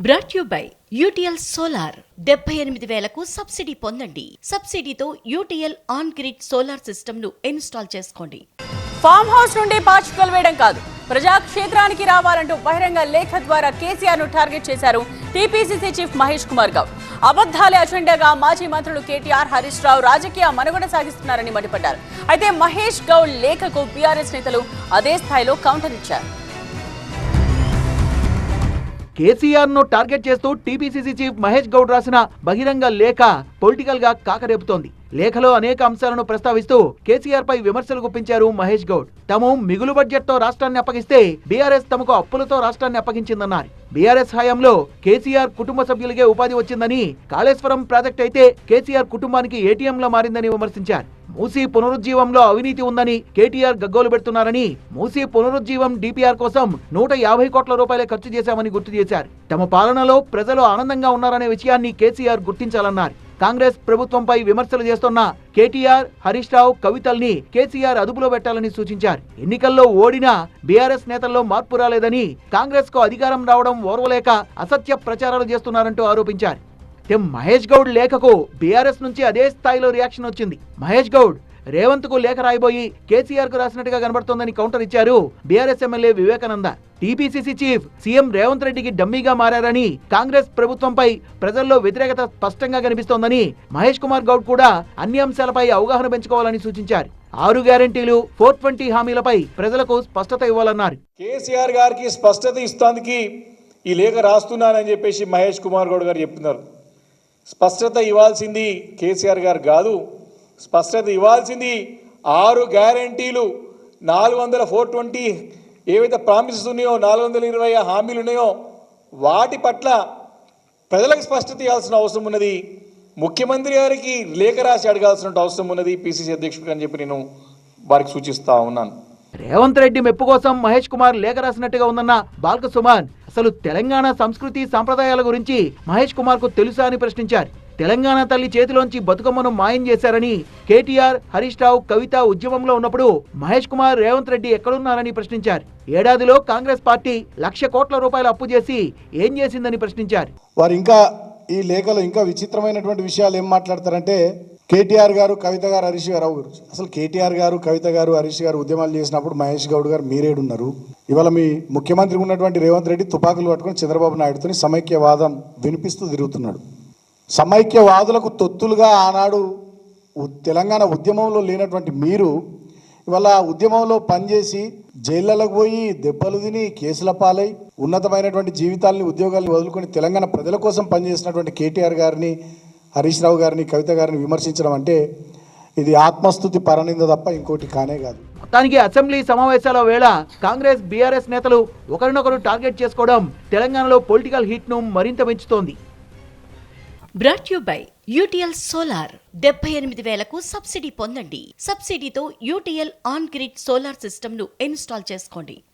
Brought you by UTL solar 78,000కు subsidy పొందండి. సబ్సిడీతో UTL on grid solar system ను ఇన్స్టాల్ చేసుకోండి. ఫామ్ హౌస్ నుండి పాచికలు వేయడం కాదు, ప్రజాక్షేత్రానికి రావాలంటూ బహిరంగ లేఖ ద్వారా కేసీఆర్ ను టార్గెట్ చేశారు టీపీసీసీ చీఫ్ మహేష్ కుమార్ గౌడ్. అబద్ధాలే అజెండాగా మాజీ మంత్రులు కేటీఆర్, హరీష్ రావు రాజకీయ మనుగడ సాగిస్తున్నారని మండిపడ్డారు. అయితే మహేష్ గౌడ్ లేఖకు బీఆర్ఎస్ నేతలు అదే స్థాయిలో కౌంటర్ ఇచ్చారు. కేసీఆర్ ను టార్గెట్ చేస్తూ టీపీసీసీ చీఫ్ మహేష్ గౌడ్ రాసిన బహిరంగ లేఖ పొలిటికల్ గా కాకరేపుతోంది. లేఖలో అనేక అంశాలను ప్రస్తావిస్తూ కేసీఆర్ పై విమర్శలు గుప్పించారు మహేష్ గౌడ్. తాము మిగులు బడ్జెట్ తో రాష్ట్రాన్ని అప్పగిస్తే బీఆర్ఎస్ తమకు అప్పులతో రాష్ట్రాన్ని అప్పగించిందన్నారు. బీఆర్ఎస్ హయాంలో కేసీఆర్ కుటుంబ సభ్యులకే ఉపాధి వచ్చిందని, కాళేశ్వరం ప్రాజెక్ట్ అయితే కేసీఆర్ కుటుంబానికి ఏటీఎంలా మారిందని విమర్శించారు. మూసీ పునరుజ్జీవంలో అవినీతి ఉందని కేటీఆర్ గగ్గోలు పెడుతున్నారని, మూసీ పునరుజ్జీవం డీపీఆర్ కోసం 150 కోట్ల రూపాయలే ఖర్చు చేశామని గుర్తు చేశారు. తమ పాలనలో ప్రజలు ఆనందంగా ఉన్నారనే విషయాన్ని కేసీఆర్ గుర్తించాలన్నారు. కాంగ్రెస్ ప్రభుత్వంపై విమర్శలు చేస్తున్న కేటీఆర్, హరీష్ రావు, కవితల్ని కేసీఆర్ అదుపులో పెట్టాలని సూచించారు. ఎన్నికల్లో ఓడినా బీఆర్ఎస్ నేతల్లో మార్పు రాలేదని, కాంగ్రెస్ కు అధికారం రావడం ఓర్వలేక అసత్య ప్రచారాలు చేస్తున్నారంటూ ఆరోపించారు. మహేష్ గౌడ్ లేఖకు బీఆర్ఎస్ నుంచి అదే స్థాయిలో రియాక్షన్ వచ్చింది. మహేష్ గౌడ్ రేవంత్ కు లేఖ రాయబోయి కేసీఆర్ కు రాసినట్టుగా కనబడుతోందని కౌంటర్ ఇచ్చారు BRS MLA Vivekananda. TPCC chief CM Revanth రెడ్డికి డమ్మీగా మారని, కాంగ్రెస్ ప్రభుత్వంపై ప్రజల్లో వ్యతిరేకత స్పష్టంగా కనిపిస్తోందని, మహేష్ కుమార్ గౌడ్ కూడా అన్ని అంశాలపై అవగాహన పెంచుకోవాలని సూచించారు. 6 గ్యారెంటీలు, 420 హామీలపై ప్రజలకు స్పష్టత ఇవ్వాలన్నారు. కేసీఆర్ గారికి స్పష్టత ఇస్తానికి ఈ లేఖ రాస్తున్నానని చెప్పేసి మహేష్ కుమార్ గౌడ్ గారు చెప్తున్నారు. స్పష్టత ఇవ్వాల్సింది కేసీఆర్ గారు కాదు, స్పష్టత ఇవ్వాల్సింది 6 గ్యారెంటీలు, 420 ఏవైతే ప్రామిసెస్ ఉన్నాయో, 420 హామీలు ఉన్నాయో వాటి పట్ల ప్రజలకు స్పష్టత ఇవ్వాల్సిన అవసరం ఉన్నది. ముఖ్యమంత్రి గారికి లేఖ రాసి అడగాల్సిన అవసరం ఉన్నది పిసిసి అధ్యక్షుడు అని చెప్పి నేను వారికి సూచిస్తా ఉన్నాను. రేవంత్ రెడ్డి మెప్పు కోసం మహేష్ కుమార్ లేఖ రాసినట్టుగా ఉందన్న బాల్క సుమన్, అసలు తెలంగాణ సంస్కృతి సంప్రదాయాల గురించి మహేష్ కుమార్ కు తెలుసా అని ప్రశ్నించారు. తెలంగాణ తల్లి చేతిలోంచి బతుకమ్మను మాయం చేశారని, కేటీఆర్, హరీష్ రావు, కవిత ఉద్యమంలో ఉన్నప్పుడు మహేష్ కుమార్, రేవంత్ రెడ్డి ఎక్కడున్నారని ప్రశ్నించారు. ఏడాదిలో కాంగ్రెస్ పార్టీ 1,00,000 కోట్ల రూపాయలు అప్పు చేసి ఏం చేసిందని ప్రశ్నించారు. వారు ఇంకా ఈ లేఖలో ఇంకా విచిత్రమైనటువంటి విషయాలు ఏం మాట్లాడతారంటే, కేటీఆర్ గారు, కవిత గారు, హరీష్ రావు గారు, అసలు కేటీఆర్ గారు, కవిత గారు, హరీష్ గారు ఉద్యమాలు చేసినప్పుడు మహేష్ గౌడ్ గారు మీరేడున్నారు? ఇవాళ మీ ముఖ్యమంత్రి ఉన్నటువంటి రేవంత్ రెడ్డి తుపాకులు పట్టుకుని చంద్రబాబు నాయుడుతో సమైక్యవాదం వినిపిస్తూ తిరుగుతున్నాడు. సమైక్యవాదులకు తొత్తులుగా ఆనాడు తెలంగాణ ఉద్యమంలో లేనటువంటి మీరు ఇవాళ ఉద్యమంలో పనిచేసి జైళ్ళకు పోయి దెబ్బలు తిని కేసుల పాలై ఉన్నతమైనటువంటి జీవితాలని, ఉద్యోగాల్ని వదులుకొని తెలంగాణ ప్రజల కోసం పనిచేసినటువంటి కేటీఆర్ గారిని, హరీష్ రావు గారిని, కవిత గారిని విమర్శించడం అంటే ఇది ఆత్మస్తుతి పరనింద తప్ప ఇంకోటి కానే కాదు. మొత్తానికి అసెంబ్లీ సమావేశాల వేళ కాంగ్రెస్, బీఆర్ఎస్ నేతలు ఒకరినొకరు టార్గెట్ చేసుకోవడం తెలంగాణలో పొలిటికల్ హీట్ ను మరింత పెంచుతోంది. Brought you by UTL solar 78,000కు సబ్సిడీ పొందండి. సబ్సిడీతో UTL on grid solar system ను ఇన్స్టాల్ చేసుకోండి.